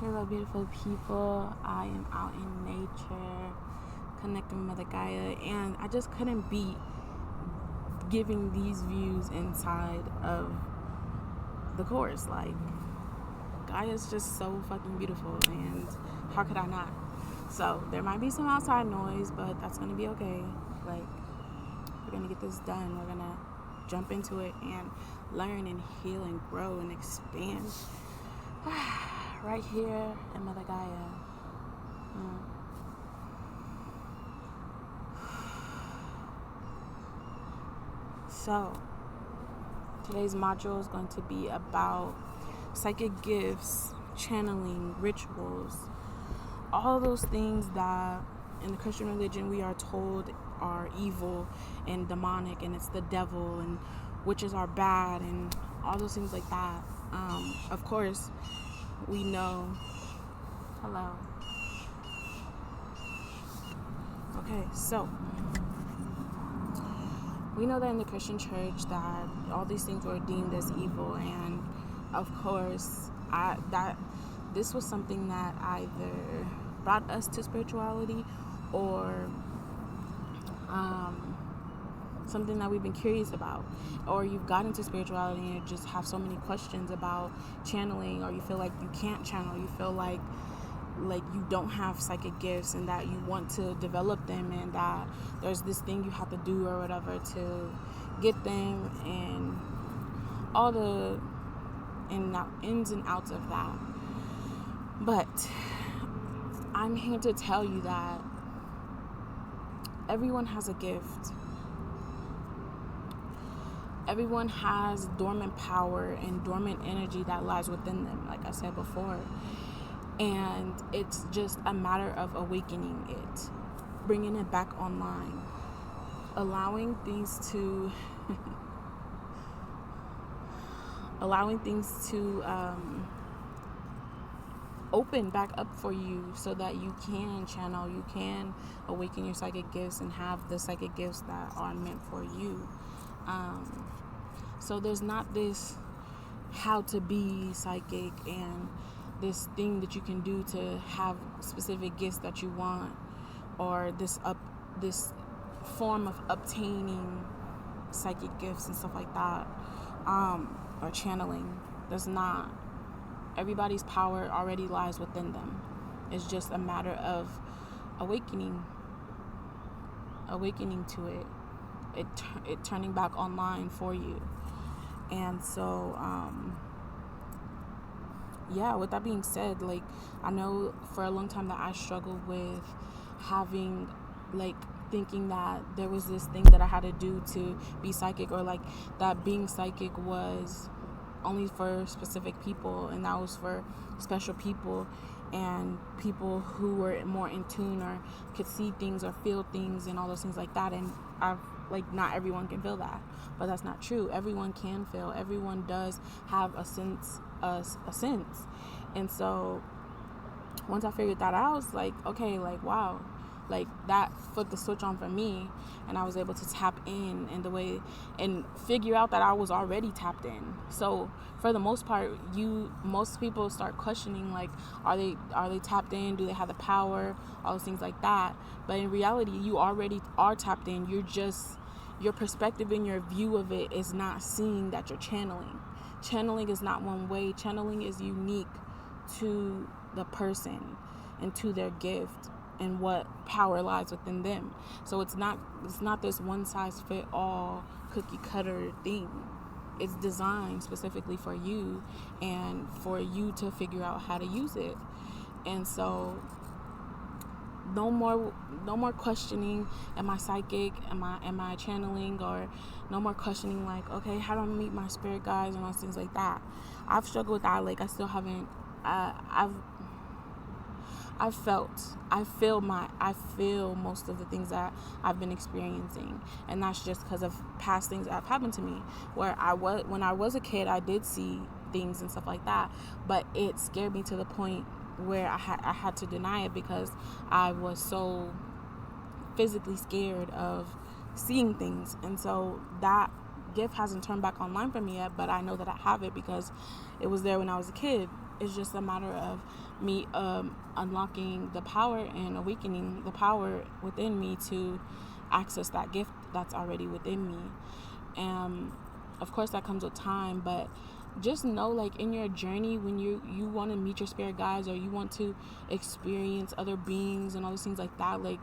Hello, beautiful people. I am out in nature, connecting with Mother Gaia, and I just couldn't beat giving these views inside of the course. Like, Gaia's just so fucking beautiful, and how could I not? So, there might be some outside noise, but that's gonna be okay. Like, we're gonna get this done. We're gonna jump into it and learn and heal and grow and expand. Right here in Mother Gaia. So, today's module is going to be about psychic gifts, channeling, rituals, all those things that in the Christian religion we are told are evil and demonic, and it's the devil, and witches are bad, and all those things like that. Of course, we know. Hello. Okay, so we know that in the Christian church that all these things were deemed as evil, and of course, this was something that either brought us to spirituality or something that we've been curious about, or you've gotten into spirituality and you just have so many questions about channeling, or you feel like you can't channel, you feel like you don't have psychic gifts and that you want to develop them, and that there's this thing you have to do or whatever to get them, and all the ins and outs of that. But I'm here to tell you that everyone has a gift. Everyone has dormant power and dormant energy that lies within them, like I said before. And it's just a matter of awakening it, bringing it back online, allowing things to open back up for you so that you can channel, you can awaken your psychic gifts and have the psychic gifts that are meant for you. So there's not this how to be psychic and this thing that you can do to have specific gifts that you want, or this form of obtaining psychic gifts and stuff like that, or channeling. There's not. Everybody's power already lies within them. It's just a matter of awakening to it turning back online for you. And so with that being said, like, I know for a long time that I struggled with having, like, thinking that there was this thing that I had to do to be psychic, or like that being psychic was only for specific people, and that was for special people and people who were more in tune or could see things or feel things and all those things like that. And not everyone can feel that, but that's not true. Everyone can feel. Everyone does have a sense. And so once I figured that out, I was like, okay, like, wow, like that flipped the switch on for me, and I was able to tap in the way and figure out that I was already tapped in. So for the most part, most people start questioning, like, are they tapped in? Do they have the power? All those things like that. But in reality, you already are tapped in. You're just, your perspective and your view of it is not seeing that you're channeling. Channeling is not one way. Channeling is unique to the person and to their gift and what power lies within them. So it's not this one size fit all cookie cutter thing. It's designed specifically for you and for you to figure out how to use it. And so no more questioning, am I psychic, am I channeling, or no more questioning like, okay, how do I meet my spirit guides and all things like that. I've struggled with that. Like, I still haven't. I feel most of the things that I've been experiencing, and that's just because of past things that have happened to me. When I was a kid, I did see things and stuff like that, but it scared me to the point where I had to deny it because I was so physically scared of seeing things. And so that gift hasn't turned back online for me yet, but I know that I have it because it was there when I was a kid. It's just a matter of me unlocking the power and awakening the power within me to access that gift that's already within me. And of course that comes with time, but just know, like, in your journey, when you want to meet your spirit guides, or you want to experience other beings and all those things like that, like,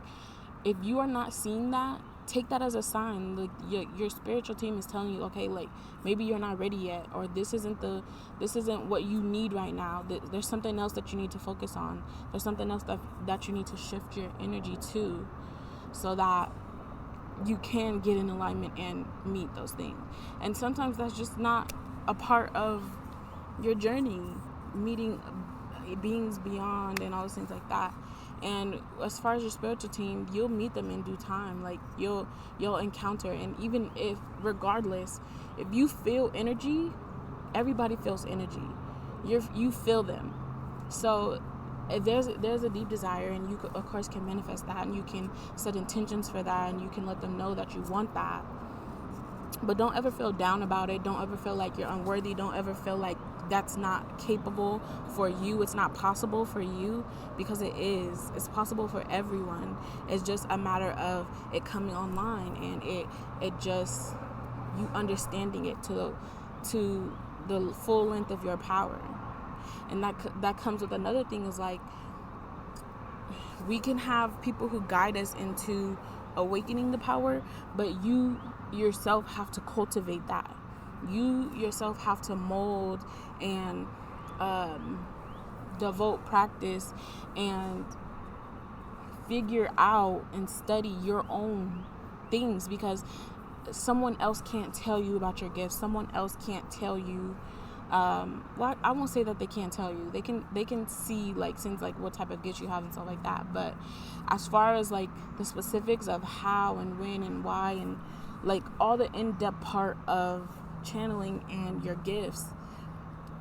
if you are not seeing that, take that as a sign. Like, your spiritual team is telling you, okay, like, maybe you're not ready yet, or this isn't what you need right now. There's something else that you need to focus on. There's something else that you need to shift your energy to, so that you can get in alignment and meet those things. And sometimes that's just not a part of your journey, meeting beings beyond and all those things like that. And as far as your spiritual team, you'll meet them in due time. Like, you'll encounter, and even if, regardless, if you feel energy, everybody feels energy. You feel them. So if there's a deep desire, and you of course can manifest that, and you can set intentions for that, and you can let them know that you want that. But don't ever feel down about it. Don't ever feel like you're unworthy. Don't ever feel like that's not capable for you. It's not possible for you, because it is. It's possible for everyone. It's just a matter of it coming online, and it just, you understanding it to the full length of your power. And that comes with another thing, is like, we can have people who guide us into awakening the power, but you yourself have to cultivate that. You yourself have to mold and devote practice and figure out and study your own things, because someone else can't tell you about your gifts. Someone else can't tell you well, I won't say that they can't tell you. They can see, like, things like what type of gifts you have and stuff like that. But as far as, like, the specifics of how and when and why, and, like, all the in-depth part of channeling and your gifts,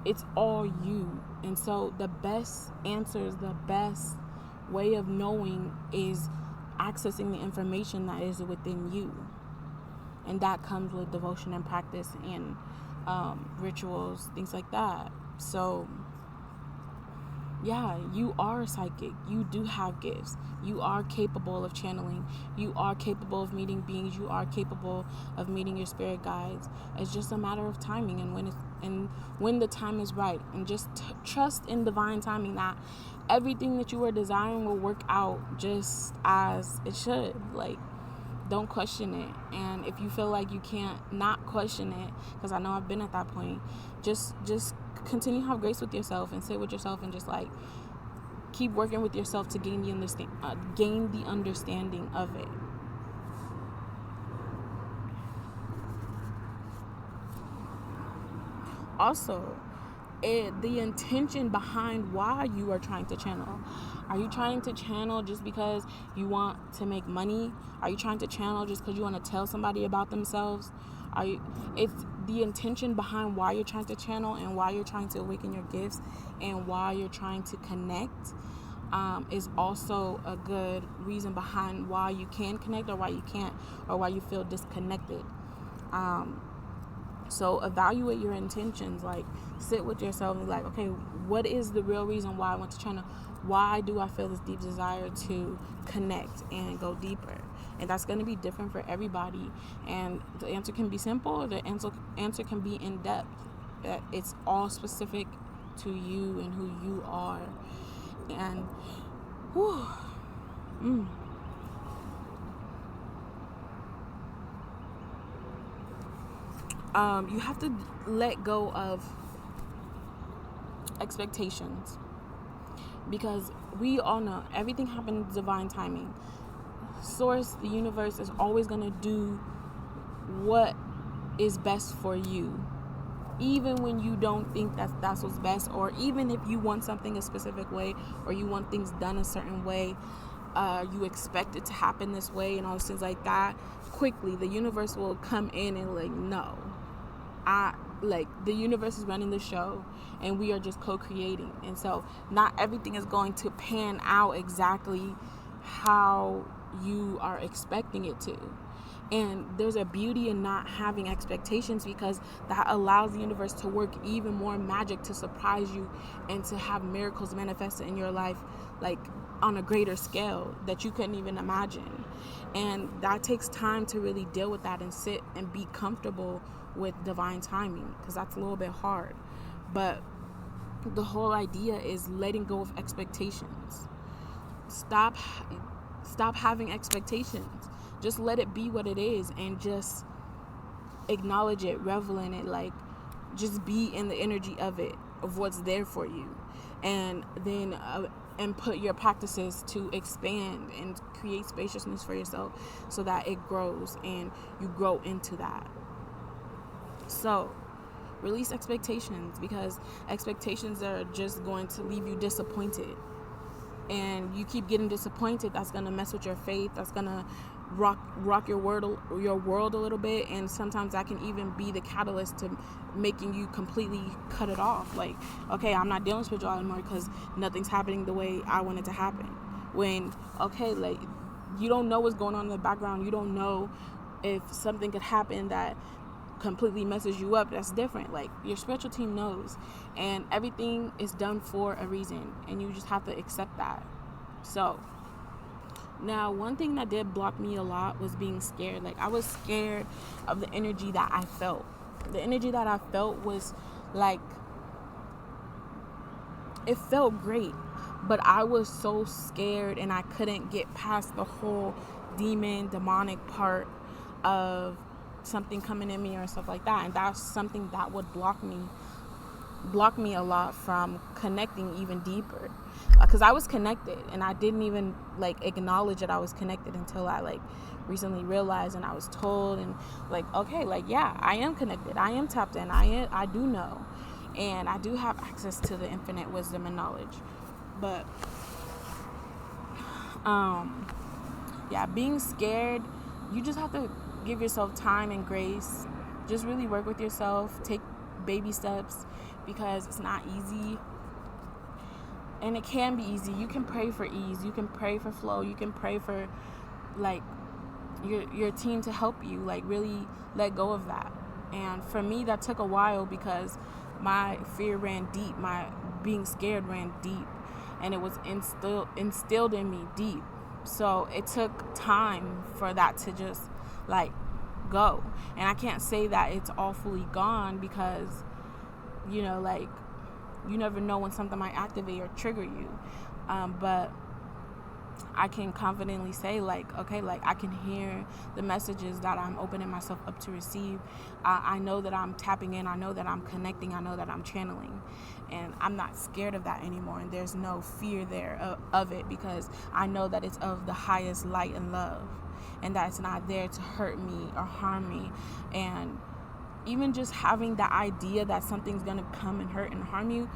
it's all you. And so the best answers, the best way of knowing, is accessing the information that is within you. And that comes with devotion and practice and rituals, things like that. So yeah, you are psychic. You do have gifts. You are capable of channeling. You are capable of meeting beings. You are capable of meeting your spirit guides. It's just a matter of timing, and when the time is right. And just trust in divine timing, that everything that you are desiring will work out just as it should. Like, don't question it. And if you feel like you can't not question it, because I know I've been at that point, just continue to have grace with yourself and sit with yourself, and just, like, keep working with yourself to gain the understanding of it. Also, the intention behind why you are trying to channel. Are you trying to channel just because you want to make money? Are you trying to channel just because you want to tell somebody about themselves? It's the intention behind why you're trying to channel, and why you're trying to awaken your gifts, and why you're trying to connect, is also a good reason behind why you can connect, or why you can't, or why you feel disconnected. So evaluate your intentions. Like, sit with yourself and be like, okay, what is the real reason why I want to channel? Why do I feel this deep desire to connect and go deeper? And that's going to be different for everybody. And the answer can be simple, or the answer can be in depth. It's all specific to you and who you are. And you have to let go of expectations, because we all know everything happens in divine timing. Source, the universe, is always going to do what is best for you, even when you don't think that's what's best, or even if you want something a specific way, or you want things done a certain way, you expect it to happen this way, and all things like that. Quickly, the universe will come in and, like, no, the universe is running the show, and we are just co-creating. And so not everything is going to pan out exactly how you are expecting it to. And there's a beauty in not having expectations, because that allows the universe to work even more magic to surprise you and to have miracles manifested in your life, like on a greater scale that you couldn't even imagine. And that takes time to really deal with that and sit and be comfortable with divine timing, because that's a little bit hard. But the whole idea is letting go of expectations. Stop having expectations. Just let it be what it is, and just acknowledge it, revel in it, like just be in the energy of it, of what's there for you. And then and put your practices to expand and create spaciousness for yourself, so that it grows and you grow into that. So release expectations, because expectations are just going to leave you disappointed. And you keep getting disappointed, that's going to mess with your faith. That's going to rock your world a little bit. And sometimes that can even be the catalyst to making you completely cut it off. Like, okay, I'm not dealing with spirituality anymore because nothing's happening the way I want it to happen. When, okay, like, you don't know what's going on in the background. You don't know if something could happen that completely messes you up. That's different. Like, your spiritual team knows, and everything is done for a reason, and you just have to accept that. So now, one thing that did block me a lot was being scared. Like, I was scared of the energy that I felt. The energy that I felt was like, it felt great, but I was so scared, and I couldn't get past the whole demonic part of something coming in me or stuff like that. And that's something that would block me a lot from connecting even deeper, because I was connected, and I didn't even like acknowledge that I was connected until I like recently realized, and I was told, and like, okay, like, yeah, I am connected, I am tapped in, I do know, and I do have access to the infinite wisdom and knowledge. But yeah, being scared, you just have to give yourself time and grace. Just really work with yourself. Take baby steps, because it's not easy. And it can be easy. You can pray for ease. You can pray for flow. You can pray for, like, your team to help you, like, really let go of that. And for me, that took a while, because my fear ran deep. My being scared ran deep. And it was instilled in me deep. So it took time for that to just, like, go. And I can't say that it's all fully gone, because, you know, like, you never know when something might activate or trigger you. But I can confidently say, like, okay, like, I can hear the messages that I'm opening myself up to receive. I know that I'm tapping in. I know that I'm connecting. I know that I'm channeling. And I'm not scared of that anymore. And there's no fear there of it, because I know that it's of the highest light and love, and that it's not there to hurt me or harm me. And even just having the idea that something's going to come and hurt and harm you,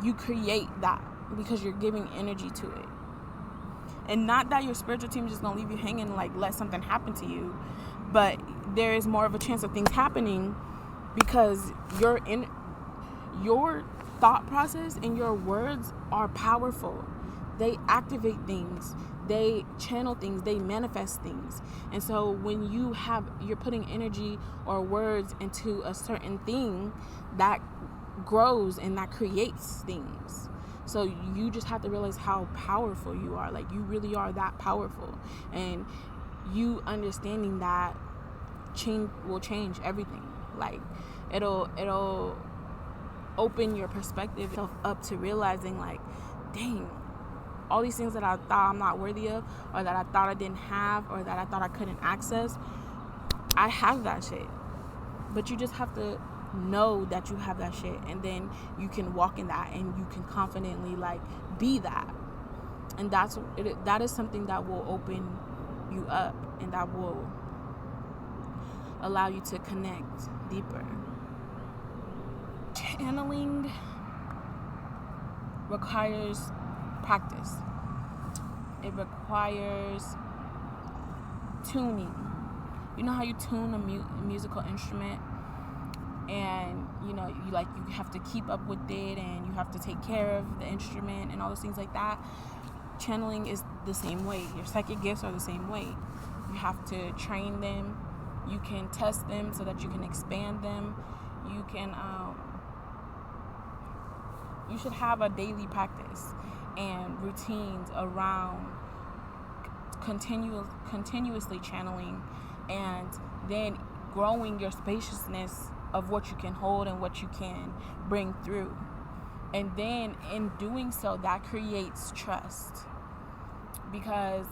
you create that, because you're giving energy to it. And not that your spiritual team is just going to leave you hanging, like, let something happen to you, but there is more of a chance of things happening, because your thought process and your words are powerful. They activate things, they channel things, they manifest things. And so when you're putting energy or words into a certain thing, that grows and that creates things. So you just have to realize how powerful you are. Like, you really are that powerful. And you understanding that will change everything. Like, it'll open your perspective up to realizing, like, dang, all these things that I thought I'm not worthy of, or that I thought I didn't have, or that I thought I couldn't access, I have that shit. But you just have to know that you have that shit, and then you can walk in that, and you can confidently, like, be that. And that is something that will open you up, and that will allow you to connect deeper. Channeling requires practice. It requires tuning. You know how you tune a musical instrument, and you have to keep up with it, and you have to take care of the instrument and all those things like that. Channeling is the same way. Your psychic gifts are the same way. You have to train them, You can test them so that you can expand them. You can you should have a daily practice and routines around continuously channeling, and then growing your spaciousness of what you can hold and what you can bring through. And then in doing so, that creates trust, because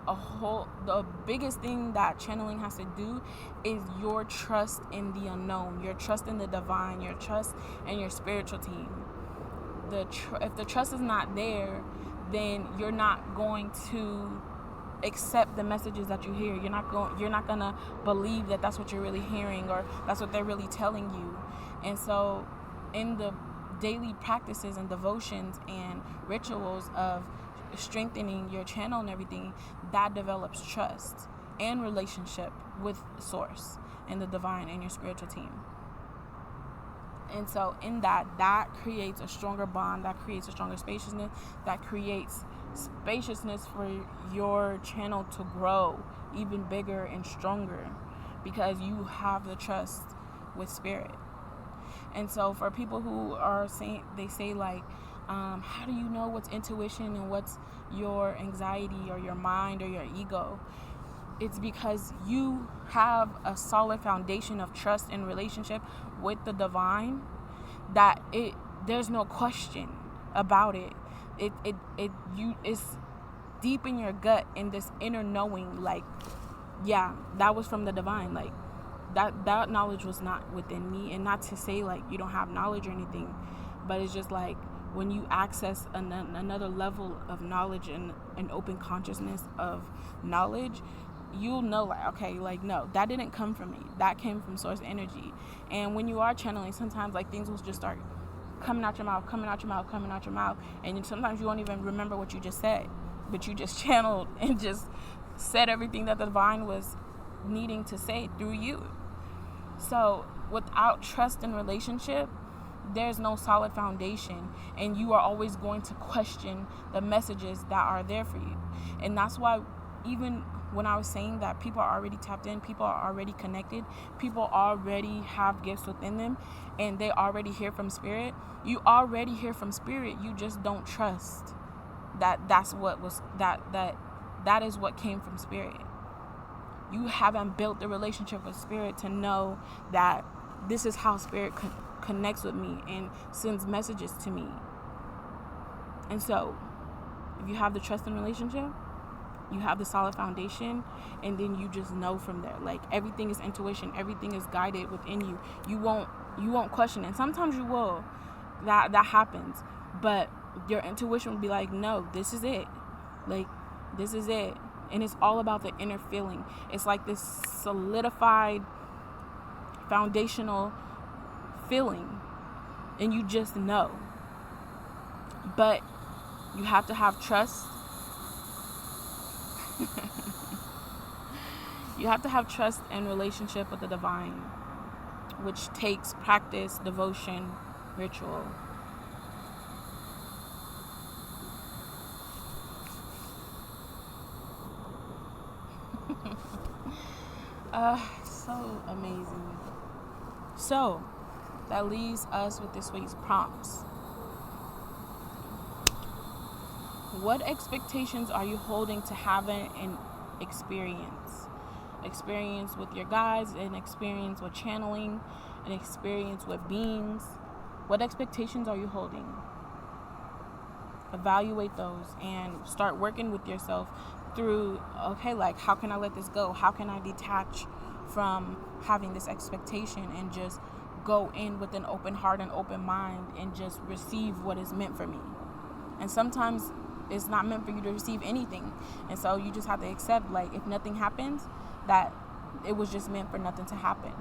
the biggest thing that channeling has to do is your trust in the unknown, your trust in the divine, your trust in your spiritual team. If the trust is not there, then you're not going to accept the messages that you hear. You're not gonna believe that that's what you're really hearing, or that's what they're really telling you. And so in the daily practices and devotions and rituals of strengthening your channel and everything, that develops trust and relationship with source and the divine and your spiritual team. And so in that creates a stronger bond, that creates a stronger spaciousness, that creates spaciousness for your channel to grow even bigger and stronger, because you have the trust with spirit. And so for people who are saying, they say like, how do you know what's intuition and what's your anxiety or your mind or your ego? It's because you have a solid foundation of trust and relationship with the divine, that there's no question about it. It's deep in your gut, in this inner knowing, like, yeah, that was from the divine. Like that knowledge was not within me. And not to say like you don't have knowledge or anything, but it's just like when you access another level of knowledge and an open consciousness of knowledge, you'll know like, okay, like, no, that didn't come from me, that came from source energy. And when you are channeling, sometimes like things will just start coming out your mouth, and sometimes you won't even remember what you just said, but you just channeled and just said everything that the divine was needing to say through you. So without trust and relationship, there's no solid foundation, and you are always going to question the messages that are there for you. And that's why, even when I was saying that people are already tapped in, people are already connected, people already have gifts within them, and they already hear from spirit. You already hear from spirit, you just don't trust that that is what came from spirit. You haven't built the relationship with spirit to know that this is how spirit connects with me and sends messages to me. And so if you have the trust and relationship, you have the solid foundation, and then you just know from there. Like, everything is intuition, everything is guided within you. You won't question it. Sometimes you will. That happens. But your intuition will be like, no, this is it. Like, this is it. And it's all about the inner feeling. It's like this solidified foundational feeling, and you just know. But you have to have trust. You have to have trust and relationship with the divine, which takes practice, devotion, ritual. So amazing. So that leaves us with this week's prompts. What expectations are you holding to having an experience? Experience with your guides, an experience with channeling, an experience with beings. What expectations are you holding? Evaluate those and start working with yourself through, okay, like, how can I let this go? How can I detach from having this expectation and just go in with an open heart and open mind and just receive what is meant for me? And sometimes it's not meant for you to receive anything, and so you just have to accept, like, if nothing happens, that it was just meant for nothing to happen.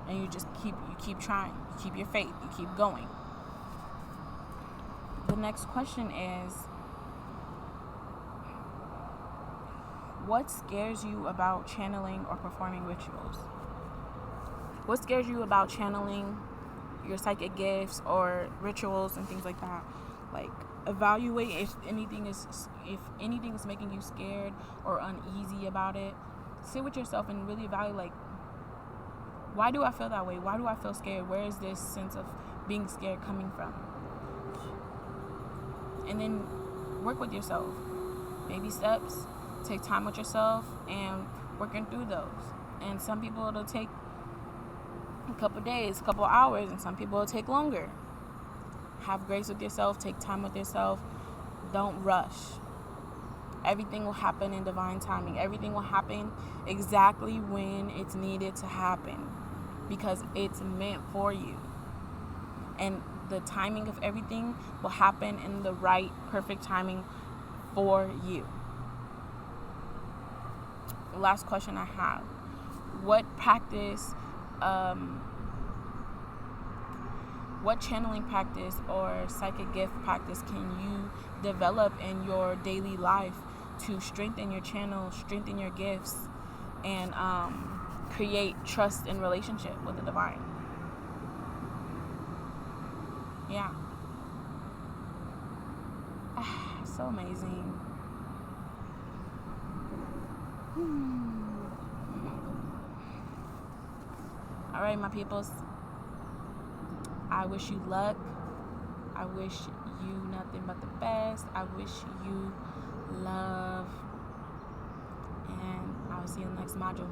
And you just keep trying, you keep your faith, you keep going. The next question is, what scares you about channeling or performing rituals? What scares you about channeling, your psychic gifts, or rituals and things like that? Like, evaluate if anything is making you scared or uneasy about it. Sit with yourself and really evaluate, like, Why do I feel that way? Why do I feel scared? Where is this sense of being scared coming from? And then work with yourself. Baby steps. Take time with yourself and working through those. And some people it'll take a couple days, a couple hours, and some people it'll take longer. Have grace with yourself. Take time with yourself. Don't rush. Everything will happen in divine timing. Everything will happen exactly when it's needed to happen, because it's meant for you. And the timing of everything will happen in the right, perfect timing for you. Last question I have. What channeling practice or psychic gift practice can you develop in your daily life to strengthen your channel, strengthen your gifts, and create trust and relationship with the divine? Yeah. So amazing. All right, my peoples. I wish you luck. I wish you nothing but the best. I wish you love. And I'll see you in the next module.